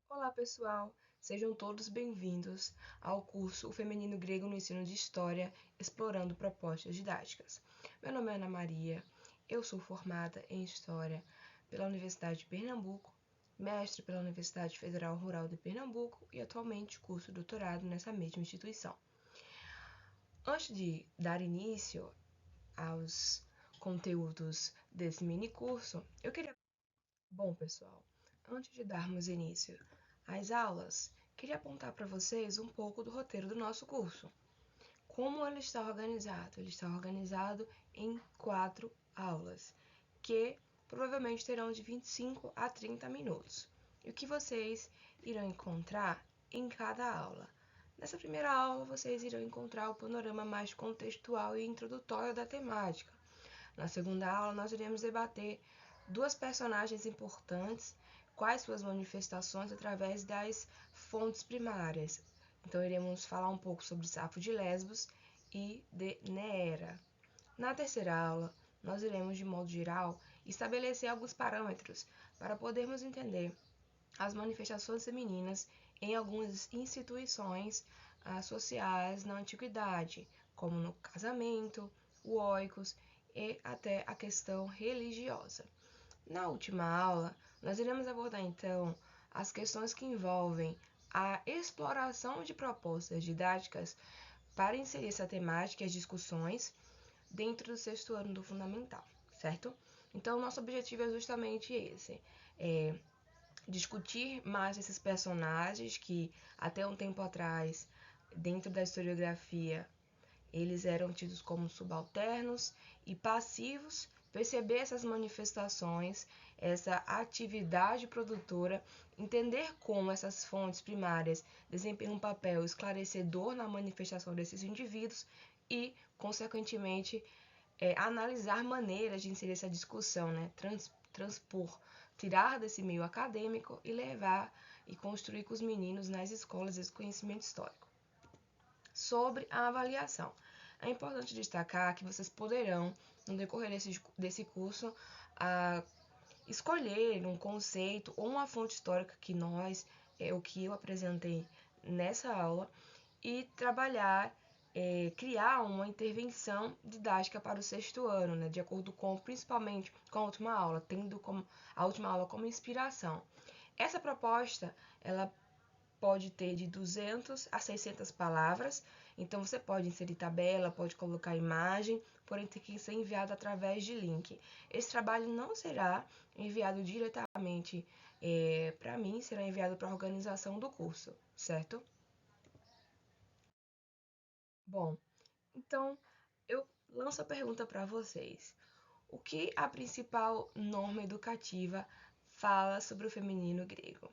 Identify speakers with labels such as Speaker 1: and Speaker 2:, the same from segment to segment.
Speaker 1: Olá, pessoal! Sejam todos bem-vindos ao curso O Feminino Grego no Ensino de História, explorando propostas didáticas. Meu nome é Ana Maria, eu sou formada em História pela Universidade de Pernambuco, mestre pela Universidade Federal Rural de Pernambuco e atualmente curso doutorado nessa mesma instituição. Antes de dar início aos conteúdos desse mini curso, eu queria... Bom, pessoal, antes de darmos início às aulas, queria apontar para vocês um pouco do roteiro do nosso curso. Como ele está organizado? Ele está organizado em 4 aulas, que provavelmente terão de 25 a 30 minutos. E o que vocês irão encontrar em cada aula? Nessa primeira aula, vocês irão encontrar o panorama mais contextual e introdutório da temática. Na segunda aula, nós iremos debater duas personagens importantes, quais suas manifestações através das fontes primárias. Então, iremos falar um pouco sobre Safo de Lesbos e de Neera. Na terceira aula, nós iremos, de modo geral, estabelecer alguns parâmetros para podermos entender as manifestações femininas em algumas instituições sociais na antiguidade, como no casamento, o oikos e até a questão religiosa. Na última aula, nós iremos abordar então as questões que envolvem a exploração de propostas didáticas para inserir essa temática e as discussões dentro do sexto ano do fundamental, certo? Então, nosso objetivo é justamente esse, discutir mais esses personagens que até um tempo atrás, dentro da historiografia, eles eram tidos como subalternos e passivos, perceber essas manifestações, essa atividade produtora, entender como essas fontes primárias desempenham um papel esclarecedor na manifestação desses indivíduos e, consequentemente, analisar maneiras de inserir essa discussão, né? Transpor, tirar desse meio acadêmico e levar e construir com os meninos nas escolas esse conhecimento histórico. Sobre a avaliação. É importante destacar que vocês poderão, no decorrer desse curso, escolher um conceito ou uma fonte histórica que o que eu apresentei nessa aula, e trabalhar, criar uma intervenção didática para o sexto ano, né, de acordo com, principalmente, com a última aula, tendo a última aula como inspiração. Essa proposta, ela pode ter de 200 a 600 palavras, então você pode inserir tabela, pode colocar imagem, porém tem que ser enviado através de link. Esse trabalho não será enviado diretamente para mim, será enviado para a organização do curso, certo? Bom, então eu lanço a pergunta para vocês. O que a principal norma educativa fala sobre o feminino grego?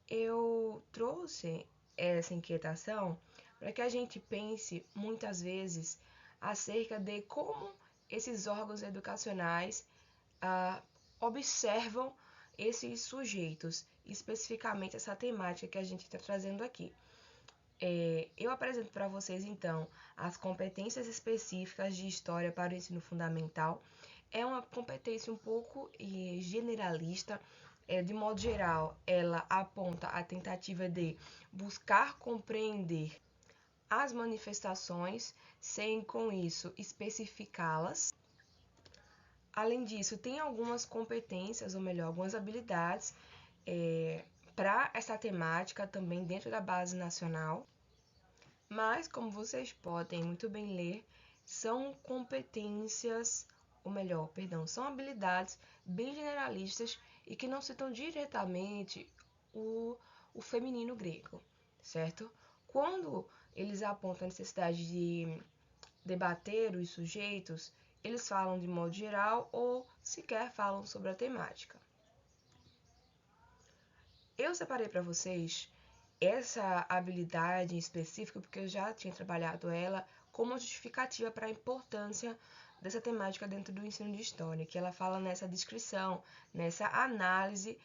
Speaker 1: Eu trouxe essa inquietação para que a gente pense muitas vezes acerca de como esses órgãos educacionais observam esses sujeitos, especificamente essa temática que a gente está trazendo aqui. Eu apresento para vocês, então, as competências específicas de história para o ensino fundamental. É uma competência um pouco generalista. De modo geral, ela aponta a tentativa de buscar compreender as manifestações, sem com isso especificá-las. Além disso, tem algumas competências, ou melhor, algumas habilidades para essa temática também dentro da base nacional. Mas, como vocês podem muito bem ler, são competências, ou melhor, perdão, são habilidades bem generalistas e que não citam diretamente o feminino grego, certo? Quando eles apontam a necessidade de debater os sujeitos, eles falam de modo geral ou sequer falam sobre a temática. Eu separei para vocês essa habilidade em específico porque eu já tinha trabalhado ela como justificativa para a importância dessa temática dentro do ensino de história, que ela fala nessa descrição, nessa análise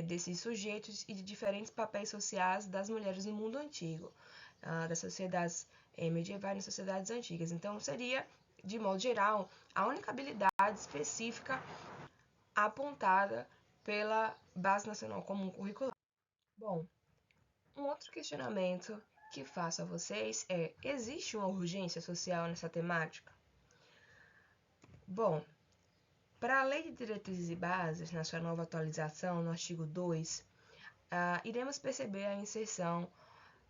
Speaker 1: desses sujeitos e de diferentes papéis sociais das mulheres no mundo antigo, das sociedades medievais nas sociedades antigas. Então, seria, de modo geral, a única habilidade específica apontada pela Base Nacional Comum Curricular. Bom, um outro questionamento que faço a vocês é: existe uma urgência social nessa temática? Bom, para a Lei de Diretrizes e Bases, na sua nova atualização, no artigo 2, iremos perceber a inserção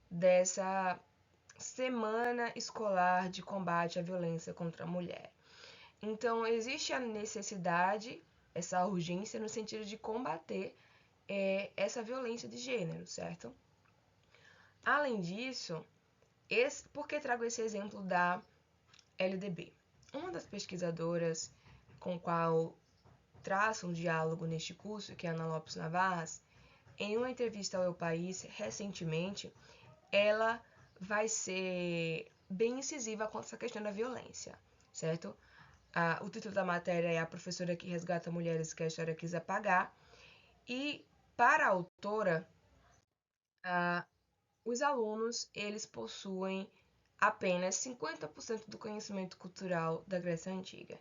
Speaker 1: dessa Semana Escolar de Combate à Violência contra a Mulher. Então, existe a necessidade, essa urgência, no sentido de combater essa violência de gênero, certo? Além disso, por que trago esse exemplo da LDB? Uma das pesquisadoras com qual traça um diálogo neste curso, que é a Ana Lopes Navarras, em uma entrevista ao El País recentemente, ela vai ser bem incisiva quanto a essa questão da violência, certo? O título da matéria é A Professora que Resgata Mulheres que a História Quis Apagar, e para a autora, os alunos eles possuem apenas 50% do conhecimento cultural da Grécia Antiga.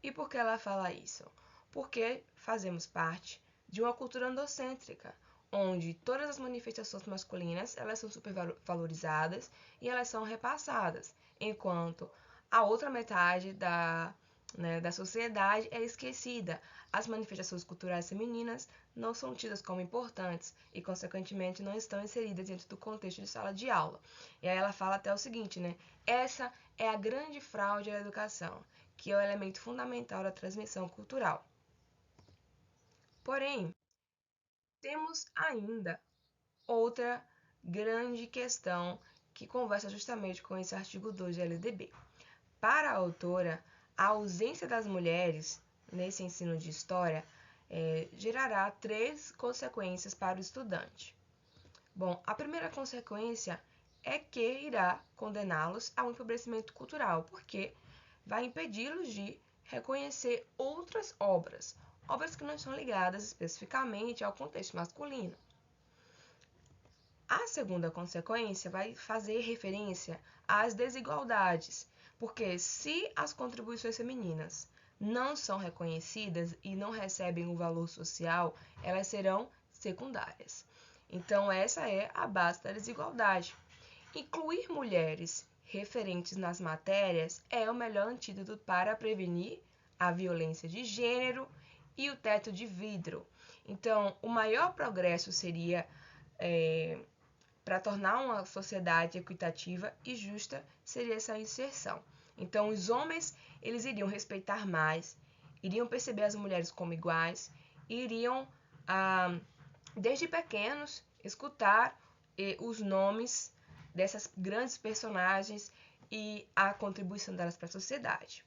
Speaker 1: E por que ela fala isso? Porque fazemos parte de uma cultura androcêntrica, onde todas as manifestações masculinas elas são supervalorizadas e elas são repassadas, enquanto a outra metade da sociedade é esquecida. As manifestações culturais femininas não são tidas como importantes e, consequentemente, não estão inseridas dentro do contexto de sala de aula. E aí ela fala até o seguinte, né? Essa é a grande fraude da educação, que é o elemento fundamental da transmissão cultural. Porém, temos ainda outra grande questão que conversa justamente com esse artigo 2 da LDB. Para a autora, a ausência das mulheres nesse ensino de história gerará 3 consequências para o estudante. Bom, a primeira consequência é que irá condená-los a um empobrecimento cultural, porque vai impedi-los de reconhecer outras obras, obras que não estão ligadas especificamente ao contexto masculino. A segunda consequência vai fazer referência às desigualdades, porque se as contribuições femininas não são reconhecidas e não recebem o valor social, elas serão secundárias. Então, essa é a base da desigualdade. Incluir mulheres referentes nas matérias é o melhor antídoto para prevenir a violência de gênero e o teto de vidro. Então, o maior progresso seria para tornar uma sociedade equitativa e justa seria essa inserção. Então, os homens eles iriam respeitar mais, iriam perceber as mulheres como iguais, iriam desde pequenos escutar os nomes dessas grandes personagens e a contribuição delas para a sociedade.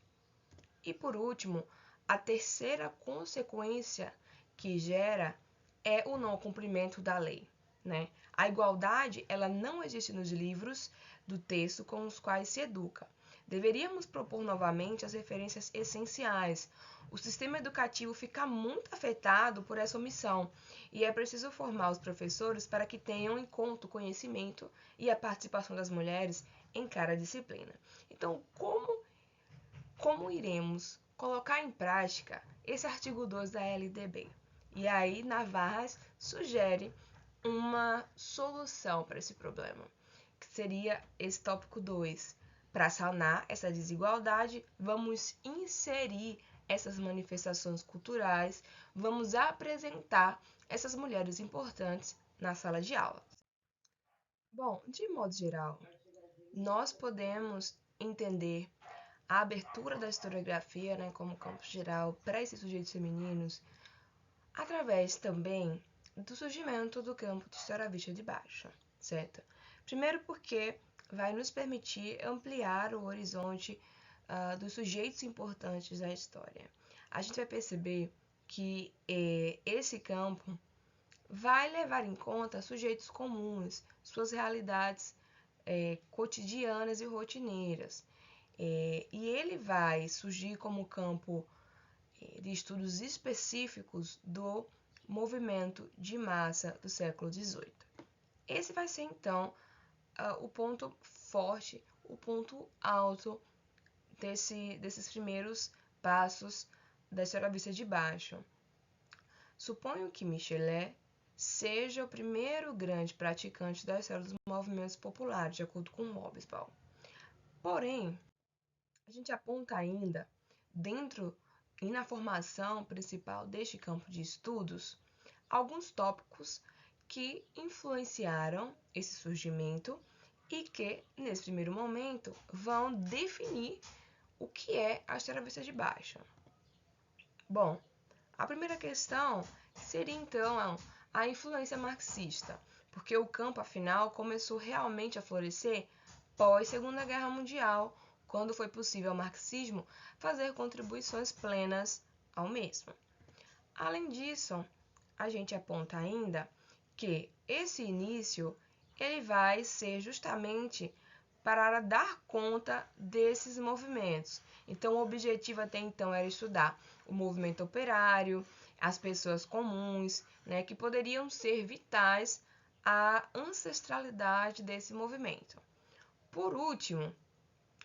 Speaker 1: E por último, a terceira consequência que gera é o não cumprimento da lei, né? A igualdade, ela não existe nos livros do texto com os quais se educa. Deveríamos propor novamente as referências essenciais. O sistema educativo fica muito afetado por essa omissão e é preciso formar os professores para que tenham em conta o conhecimento e a participação das mulheres em cada disciplina. Então, como iremos colocar em prática esse artigo 2 da LDB? E aí, Navarras sugere uma solução para esse problema, que seria esse tópico 2. Para sanar essa desigualdade, vamos inserir essas manifestações culturais, vamos apresentar essas mulheres importantes na sala de aula. Bom, de modo geral, nós podemos entender a abertura da historiografia, né, como campo geral, para esses sujeitos femininos, através também do surgimento do campo de história vista de baixo, certo? Primeiro porque vai nos permitir ampliar o horizonte dos sujeitos importantes da história. A gente vai perceber que esse campo vai levar em conta sujeitos comuns, suas realidades cotidianas e rotineiras. E ele vai surgir como campo de estudos específicos do movimento de massa do século XVIII. Esse vai ser, então, o ponto forte, o ponto alto desses primeiros passos da história vista de baixo. Suponho que Michelet seja o primeiro grande praticante da história dos movimentos populares, de acordo com Hobsbawm. Porém, a gente aponta ainda, dentro e na formação principal deste campo de estudos, alguns tópicos que influenciaram esse surgimento e que, nesse primeiro momento, vão definir o que é a história vista de baixo. Bom, a primeira questão seria então a influência marxista, porque o campo, afinal, começou realmente a florescer pós Segunda Guerra Mundial, quando foi possível ao marxismo fazer contribuições plenas ao mesmo. Além disso, a gente aponta ainda que esse início ele vai ser justamente para dar conta desses movimentos. Então, o objetivo até então era estudar o movimento operário, as pessoas comuns, né, que poderiam ser vitais à ancestralidade desse movimento. Por último,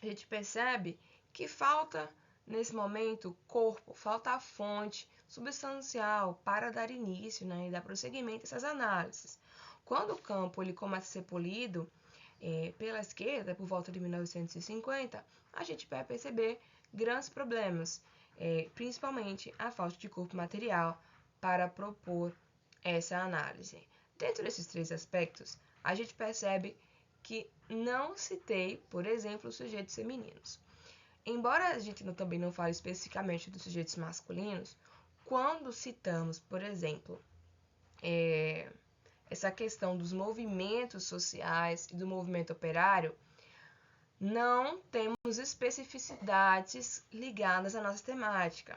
Speaker 1: a gente percebe que falta, nesse momento, corpo, falta a fonte substancial para dar início, né, e dar prosseguimento a essas análises. Quando o campo ele começa a ser polido pela esquerda, por volta de 1950, a gente vai perceber grandes problemas, principalmente a falta de corpo material para propor essa análise. Dentro desses três aspectos, a gente percebe que não citei, por exemplo, os sujeitos femininos. Embora a gente também não fale especificamente dos sujeitos masculinos, quando citamos, por exemplo, essa questão dos movimentos sociais e do movimento operário, não temos especificidades ligadas à nossa temática.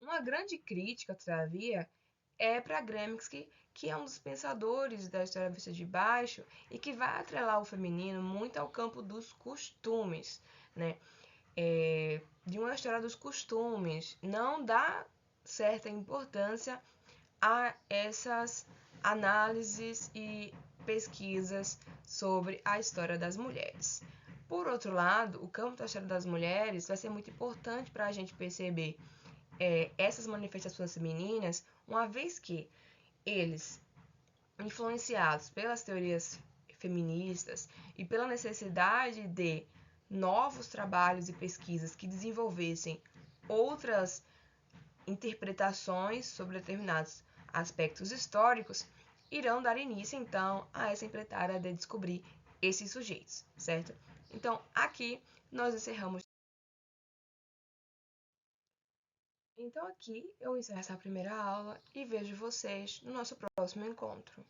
Speaker 1: Uma grande crítica, todavia, é para Gramsci, que é um dos pensadores da história vista de baixo e que vai atrelar o feminino muito ao campo dos costumes, né? De uma história dos costumes, não dá certa importância a essas análises e pesquisas sobre a história das mulheres. Por outro lado, o campo da história das mulheres vai ser muito importante para a gente perceber essas manifestações femininas, uma vez que eles, influenciados pelas teorias feministas e pela necessidade de novos trabalhos e pesquisas que desenvolvessem outras interpretações sobre determinados aspectos históricos, irão dar início então a essa empreitada de descobrir esses sujeitos, certo? Então, aqui nós encerramos. Então, aqui eu encerro essa primeira aula e vejo vocês no nosso próximo encontro.